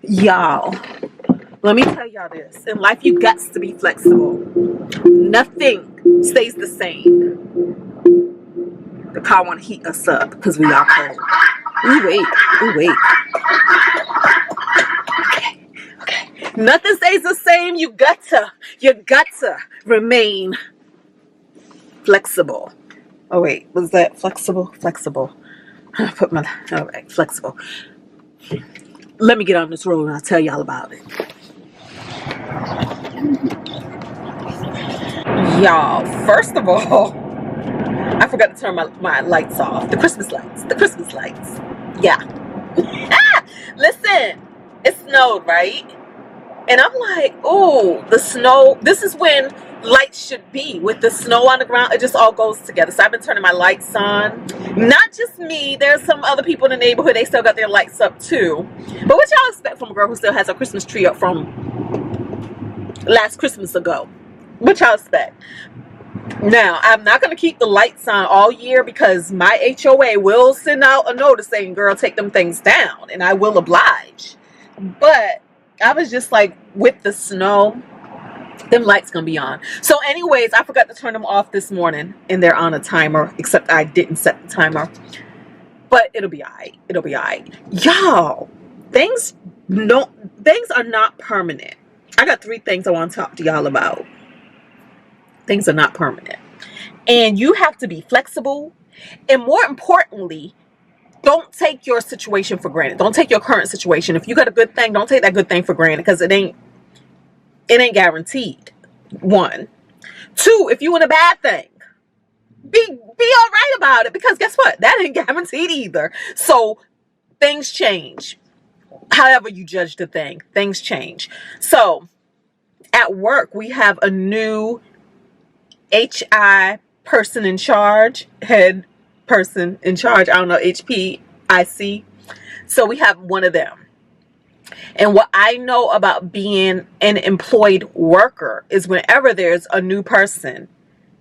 Y'all, let me tell y'all this. In life, you got to be flexible. Nothing stays the same. The car want to heat us up because we are cold. Ooh, wait. Ooh, wait. Okay. Nothing stays the same. You got to remain flexible. Oh, wait. Was that flexible? Flexible. All right, flexible. Let me get on this road and I'll tell y'all about it. Y'all, first of all, I forgot to turn my lights off. The Christmas lights. The Christmas lights. Yeah. Listen, it snowed, right? And I'm like, oh, the snow. This is when lights should be. With the snow on the ground, it just all goes together. So I've been turning my lights on. Not just me. There's some other people in the neighborhood. They still got their lights up too. But what y'all expect from a girl who still has a Christmas tree up from last Christmas ago? What y'all expect? Now, I'm not going to keep the lights on all year because my HOA will send out a notice saying, girl, take them things down. And I will oblige. But I was just like, with the snow, them lights going to be on. So anyways, I forgot to turn them off this morning. And they're on a timer. Except I didn't set the timer. But it'll be all right. It'll be all right. Y'all, things are not permanent. I got 3 things I want to talk to y'all about. Things are not permanent. And you have to be flexible. And more importantly, don't take your situation for granted. Don't take your current situation. If you got a good thing, don't take that good thing for granted because it ain't guaranteed. 1. 2, if you in a bad thing, be all right about it because guess what? That ain't guaranteed either. So things change. However you judge the thing, things change. So at work, we have a new HI person in charge, head person in charge. I don't know, HPIC. So we have one of them. And what I know about being an employed worker is whenever there's a new person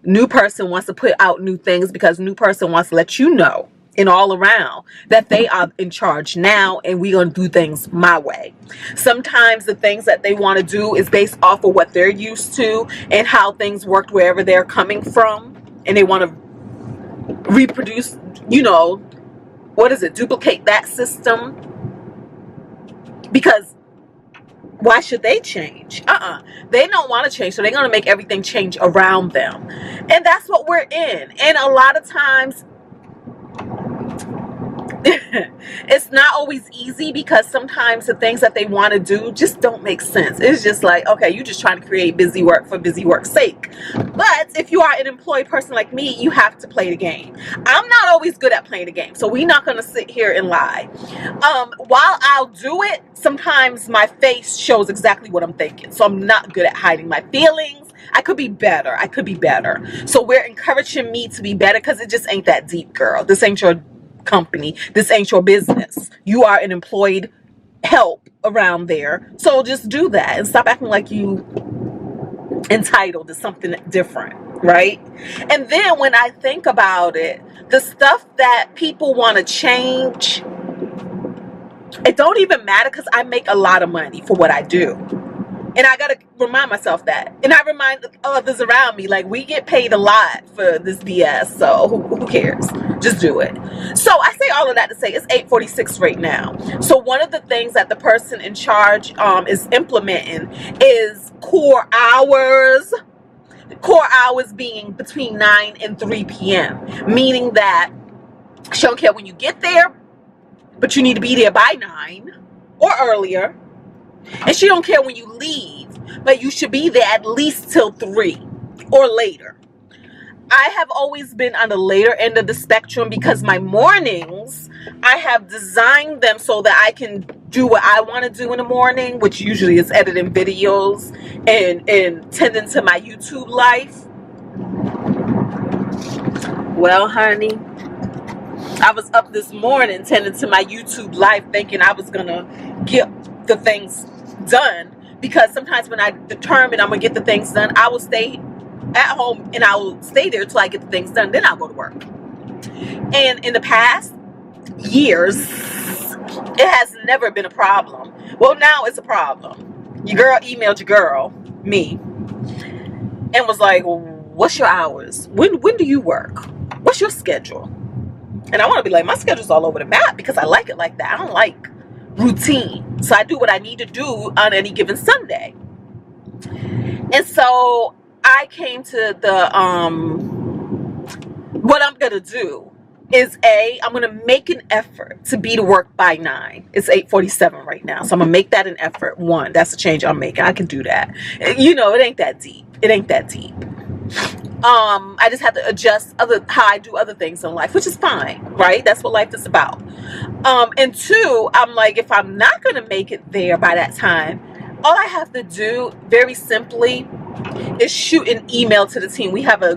wants to put out new things because new person wants to let you know and all around that they are in charge now and we're going to do things my way. Sometimes the things that they want to do is based off of what they're used to and how things worked wherever they're coming from. And they want to reproduce, duplicate that system. Because why should they change? They don't want to change. So they're going to make everything change around them. And that's what we're in. And a lot of times, it's not always easy because sometimes the things that they want to do just don't make sense. It's just like, okay, you're just trying to create busy work for busy work's sake. But if you are an employed person like me, you have to play the game. I'm not always good at playing the game, so we're not going to sit here and lie. While I'll do it, sometimes my face shows exactly what I'm thinking. So I'm not good at hiding my feelings. I could be better. So we're encouraging me to be better because it just ain't that deep, girl. This ain't your company. This ain't your business. You are an employed help around there. So just do that and stop acting like you entitled to something different, right? And then when I think about it, the stuff that people want to change, it don't even matter because I make a lot of money for what I do. And I got to remind myself that. And I remind others around me, like, we get paid a lot for this BS. So who cares? Just do it. So I say all of that to say it's 8:46 right now. So one of the things that the person in charge is implementing is core hours. Core hours being between 9 and 3 p.m. Meaning that she don't care when you get there, but you need to be there by 9 or earlier. And she don't care when you leave, but you should be there at least till 3 or later. I have always been on the later end of the spectrum because my mornings, I have designed them so that I can do what I want to do in the morning, which usually is editing videos and tending to my YouTube life. Well, honey, I was up this morning tending to my YouTube life thinking I was going to get the things done, because sometimes when I determine I'm gonna get the things done, I will stay at home and I will stay there till I get the things done, then I'll go to work. And in the past years, It has never been a problem. Well, now it's a problem. Your girl emailed your girl, me, and was like, what's your hours? When do you work? What's your schedule? And I want to be like, my schedule's all over the map because I like it like that. I don't like routine. So I do what I need to do on any given Sunday. And so I came to the, what I'm going to do is I'm going to make an effort to be to work by 9. It's 8:47 right now. So I'm going to make that an effort. One, that's the change I'm making. I can do that. You know, it ain't that deep. It ain't that deep. I just have to adjust how I do other things in life, which is fine, right? That's what life is about. And two, I'm like, if I'm not going to make it there by that time, all I have to do, very simply, is shoot an email to the team. We have a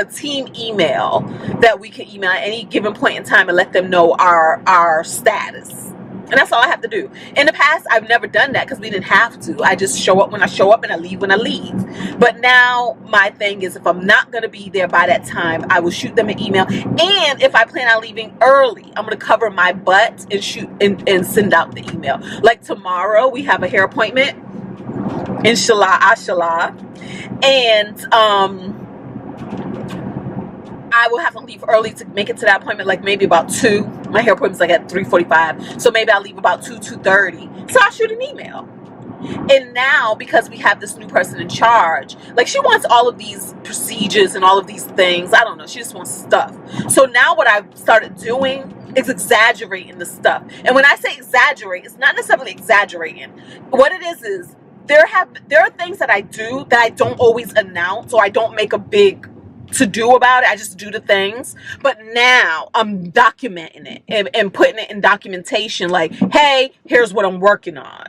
team email that we can email at any given point in time and let them know our status. And that's all I have to do. In the past, I've never done that because we didn't have to. I just show up when I show up and I leave when I leave. But now my thing is, if I'm not going to be there by that time, I will shoot them an email. And if I plan on leaving early, I'm going to cover my butt and shoot and send out the email. Like tomorrow, we have a hair appointment. Inshallah, ashallah. And I will have to leave early to make it to that appointment, like maybe about 2. My hair appointment's like at 3:45. So maybe I'll leave about 2:30. So I'll shoot an email. And now, because we have this new person in charge, like, she wants all of these procedures and all of these things. I don't know. She just wants stuff. So now what I've started doing is exaggerating the stuff. And when I say exaggerate, it's not necessarily exaggerating. What it is there are things that I do that I don't always announce, or I don't make a big to do about it. I just do the things. But now I'm documenting it and putting it in documentation, like, hey, here's what I'm working on.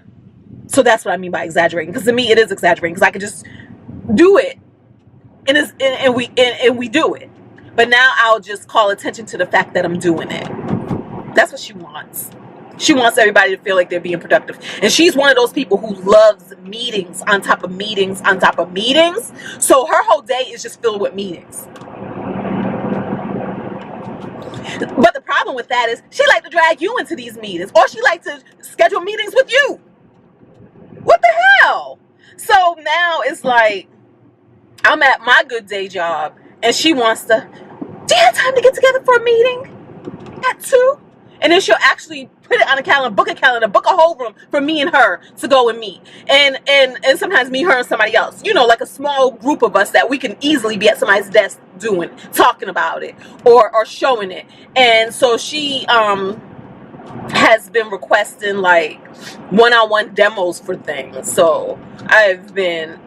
So that's what I mean by exaggerating, because to me it is exaggerating, because I could just do it and we do it. But now I'll just call attention to the fact that I'm doing it. That's what she wants. She wants everybody to feel like they're being productive. And she's one of those people who loves meetings on top of meetings on top of meetings. So her whole day is just filled with meetings. But the problem with that is she likes to drag you into these meetings, or she likes to schedule meetings with you. What the hell? So now it's like, I'm at my good day job and she wants to, do you have time to get together for a meeting at 2? And then she'll actually put it on a calendar, book a whole room for me and her to go and meet. And sometimes me, her, and somebody else. You know, like a small group of us that we can easily be at somebody's desk talking about it or showing it. And so she has been requesting like one-on-one demos for things. So I've been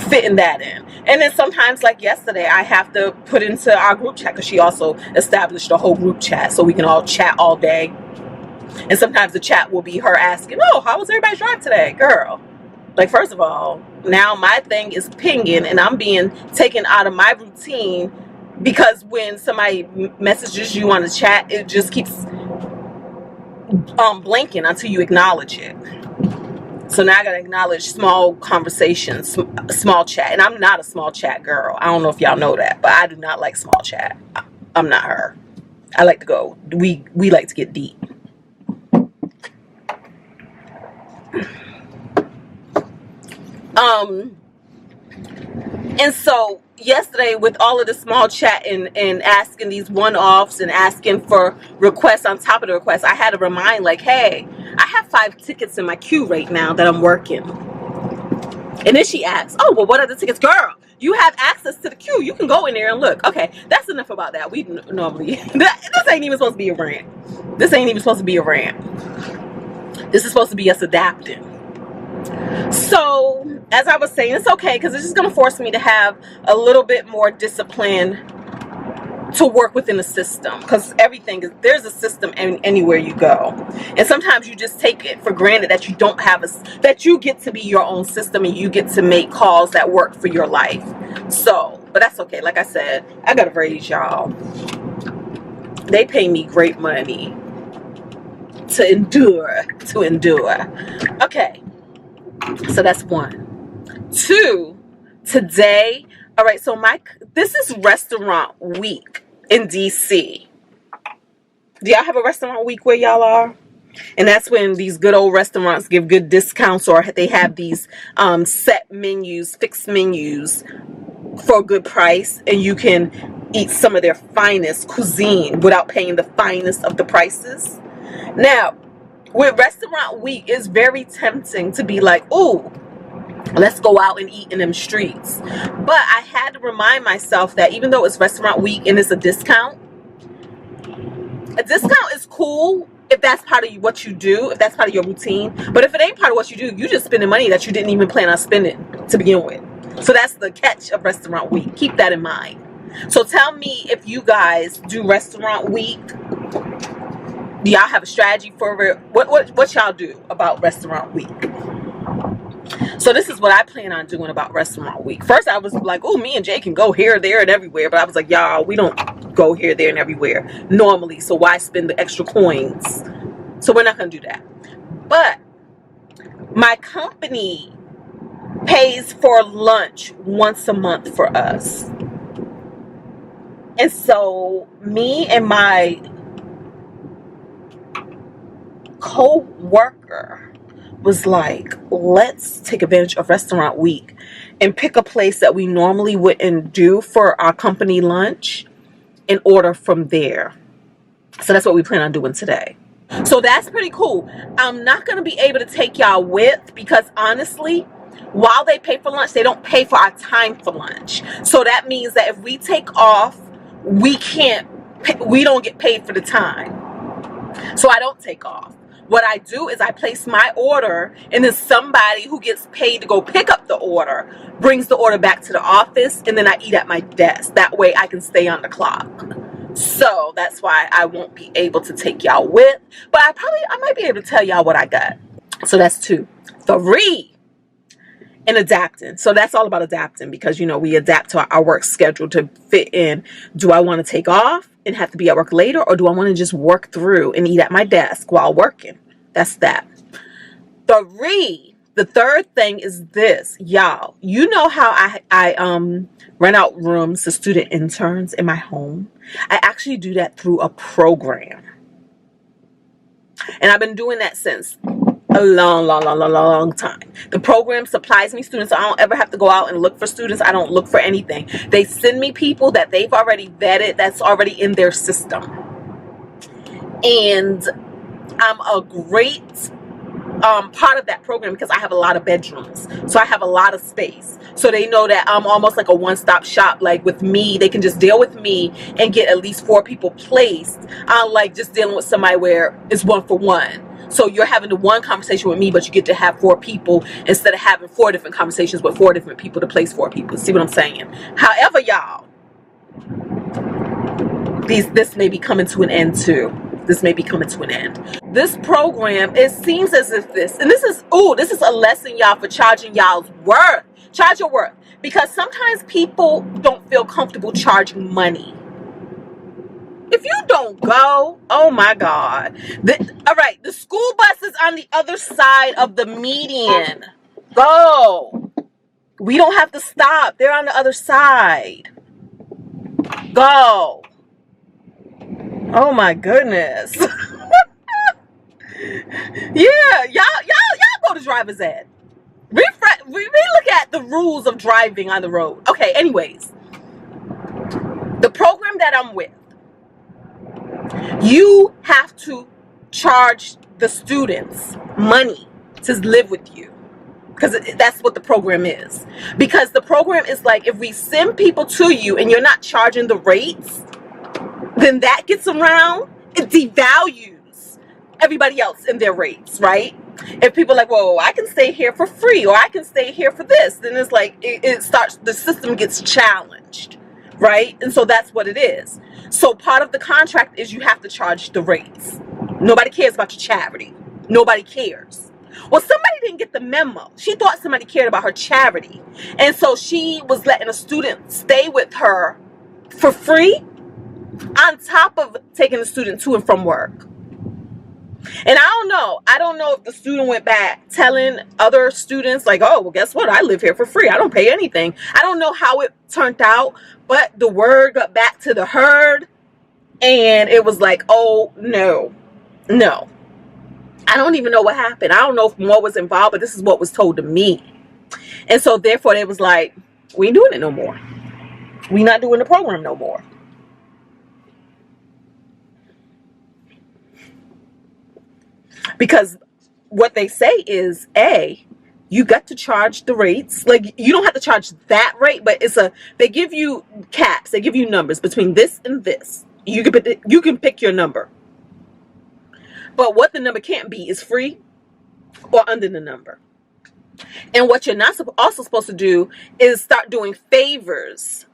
fitting that in. And then sometimes, like yesterday, I have to put into our group chat, because she also established a whole group chat so we can all chat all day. And sometimes the chat will be her asking, oh, how was everybody's drive today? Girl, like, first of all, now my thing is pinging and I'm being taken out of my routine, because when somebody messages you on the chat, it just keeps blinking until you acknowledge it. So now I gotta acknowledge small conversations, small chat. And I'm not a small chat girl. I don't know if y'all know that, but I do not like small chat. I'm not her. I like to go. We like to get deep. And so yesterday, with all of the small chat and asking these one-offs and asking for requests on top of the requests, I had to remind, like, hey, I have 5 tickets in my queue right now that I'm working. And then she asks, oh, well, what are the tickets? Girl, you have access to the queue. You can go in there and look. Okay, that's enough about that. We normally, this ain't even supposed to be a rant. This ain't even supposed to be a rant. This is supposed to be us adapting. So, as I was saying, it's okay, because it's just going to force me to have a little bit more discipline to work within the system, because there's a system anywhere you go. And sometimes you just take it for granted that you don't have that you get to be your own system and you get to make calls that work for your life. So, but that's okay. Like I said, I got to raise y'all. They pay me great money to endure. Okay. So that's 1. 2, today, all right, so this is restaurant week in DC. Do y'all have a restaurant week where y'all are? And that's when these good old restaurants give good discounts, or they have these set menus, fixed menus for a good price, and you can eat some of their finest cuisine without paying the finest of the prices. Now, with restaurant week, it's very tempting to be like, ooh, let's go out and eat in them streets. But I had to remind myself that even though it's restaurant week and it's a discount is cool if that's part of what you do, if that's part of your routine. But if it ain't part of what you do, you just spending money that you didn't even plan on spending to begin with. So that's the catch of restaurant week. Keep that in mind. So tell me if you guys do restaurant week. Do y'all have a strategy for it? What y'all do about restaurant week? So this is what I plan on doing about restaurant week. First, I was like, oh, me and Jay can go here, there, and everywhere. But I was like, y'all, we don't go here, there, and everywhere normally. So why spend the extra coins? So we're not going to do that. But my company pays for lunch once a month for us. And so me and my co-worker was like, let's take advantage of restaurant week and pick a place that we normally wouldn't do for our company lunch and order from there. So that's what we plan on doing today. So that's pretty cool. I'm not going to be able to take y'all with, because honestly, while they pay for lunch, they don't pay for our time for lunch. So that means that if we take off, we don't get paid for the time. So I don't take off. What I do is I place my order, and then somebody who gets paid to go pick up the order brings the order back to the office, and then I eat at my desk. That way I can stay on the clock. So that's why I won't be able to take y'all with, but I might be able to tell y'all what I got. So that's 2. 3, and adapting. So that's all about adapting, because we adapt to our work schedule to fit in. Do I want to take off and have to be at work later, or do I want to just work through and eat at my desk while working? That's that. 3, the third thing is this, y'all. You know how I rent out rooms to student interns in my home? I actually do that through a program. And I've been doing that since a long time. The program supplies me students, so I don't ever have to go out and look for students. I don't look for anything. They send me people that they've already vetted, that's already in their system. And I'm a great part of that program because I have a lot of bedrooms. So I have a lot of space. So they know that I'm almost like a one-stop shop. Like with me, they can just deal with me and get at least 4 people placed. Unlike just dealing with somebody where it's 1 for 1. So you're having the one conversation with me, but you get to have 4 people instead of having 4 different conversations with 4 different people to place 4 people. See what I'm saying? However, y'all, this may be coming to an end too. This may be coming to an end. This program, it seems as if this is a lesson, y'all, for charging y'all's worth. Charge your worth. Because sometimes people don't feel comfortable charging money. If you don't go, oh my God. All right, the school bus is on the other side of the median. Go. We don't have to stop. They're on the other side. Go. Oh my goodness. Yeah, y'all go to driver's ed. We look at the rules of driving on the road. Okay, anyways. The program that I'm with, you have to charge the students money to live with you, because that's what the program is. Because the program is like, if we send people to you and you're not charging the rates, then that gets around. It devalues everybody else in their rates, right? If people are like, well, I can stay here for free, or I can stay here for this, then it's like the system gets challenged, right? And so that's what it is. So part of the contract is you have to charge the rates. Nobody cares about your charity. Nobody cares. Well, somebody didn't get the memo. She thought somebody cared about her charity. And so she was letting a student stay with her for free on top of taking the student to and from work. And I don't know if the student went back telling other students like, oh, well, guess what? I live here for free. I don't pay anything. I don't know how it turned out, but the word got back to the herd, and it was like, oh, no. I don't even know what happened. I don't know if more was involved, but this is what was told to me. And so therefore they was like, we ain't doing it no more. We not doing the program no more. Because what they say is, you got to charge the rates. Like, you don't have to charge that rate, but they give you caps. They give you numbers between this and this. You can pick your number. But what the number can't be is free or under the number. And what you're not also supposed to do is start doing favors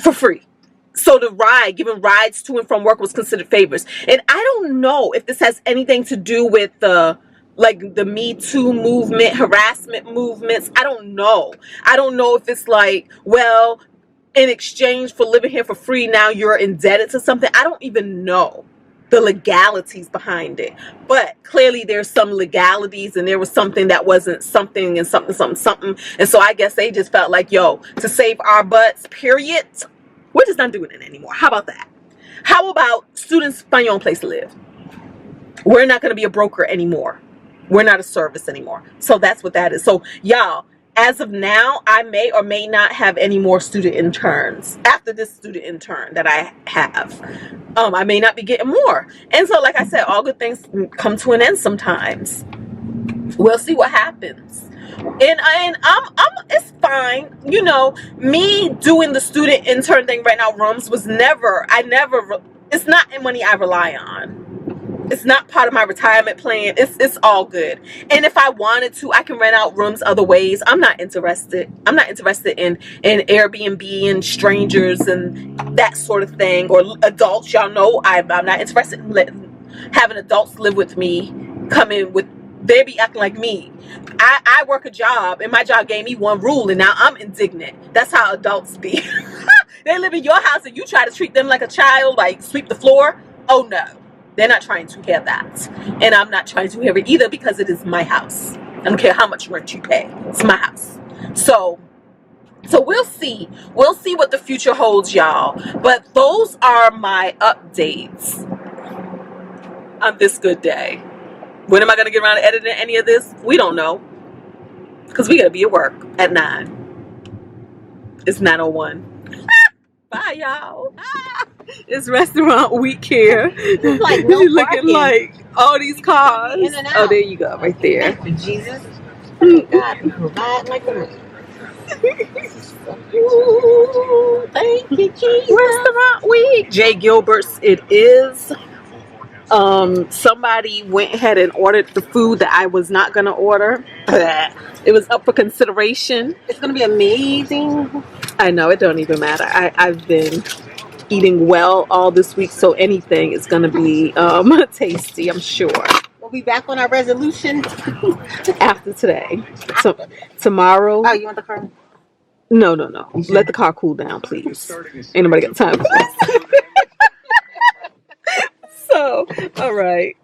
for free. So giving rides to and from work was considered favors. And I don't know if this has anything to do with the Me Too movement, harassment movements. I don't know. I don't know if it's like, well, in exchange for living here for free, now you're indebted to something. I don't even know the legalities behind it. But clearly there's some legalities, and there was something that wasn't something and something. And so I guess they just felt like, yo, to save our butts, period, we're just not doing it anymore. How about that? How about students find your own place to live? We're not going to be a broker anymore. We're not a service anymore. So that's what that is. So y'all, as of now, I may or may not have any more student interns after this student intern that I have. I may not be getting more. And so, like I said, all good things come to an end sometimes. We'll see what happens. And it's fine. You know, me doing the student intern thing right now, rooms, was it's not money I rely on. It's not part of my retirement plan. It's all good. And if I wanted to, I can rent out rooms other ways. I'm not interested. I'm not interested in Airbnb and strangers and that sort of thing, or adults. Y'all know I'm not interested in having adults live with me, come in with, they be acting like me. I work a job, and my job gave me one rule, and now I'm indignant. That's how adults be. They live in your house, and you try to treat them like a child, like sweep the floor. Oh no, they're not trying to hear that, and I'm not trying to hear it either, because it is my house. I don't care how much rent you pay. It's my house. So we'll see. We'll see what the future holds, y'all. But those are my updates on this good day. When am I going to get around to editing any of this? We don't know. Because we got to be at work at 9. It's 9:01. Bye, y'all. It's restaurant week here. It's like no Looking parking. Like all these cars. In and out. Oh, there you go. Right there. Thank you, Jesus. Oh, God, provide like a Ooh, thank you, Jesus. Restaurant week. Jay Gilbert's it is. Somebody went ahead and ordered the food that I was not going to order. It was up for consideration. It's going to be amazing. I know, it don't even matter. I've been eating well all this week, so anything is going to be tasty, I'm sure. We'll be back on our resolution after today. So tomorrow. Oh, you want the car? No. Let the car cool down, please. Ain't nobody got time for this. So, all right.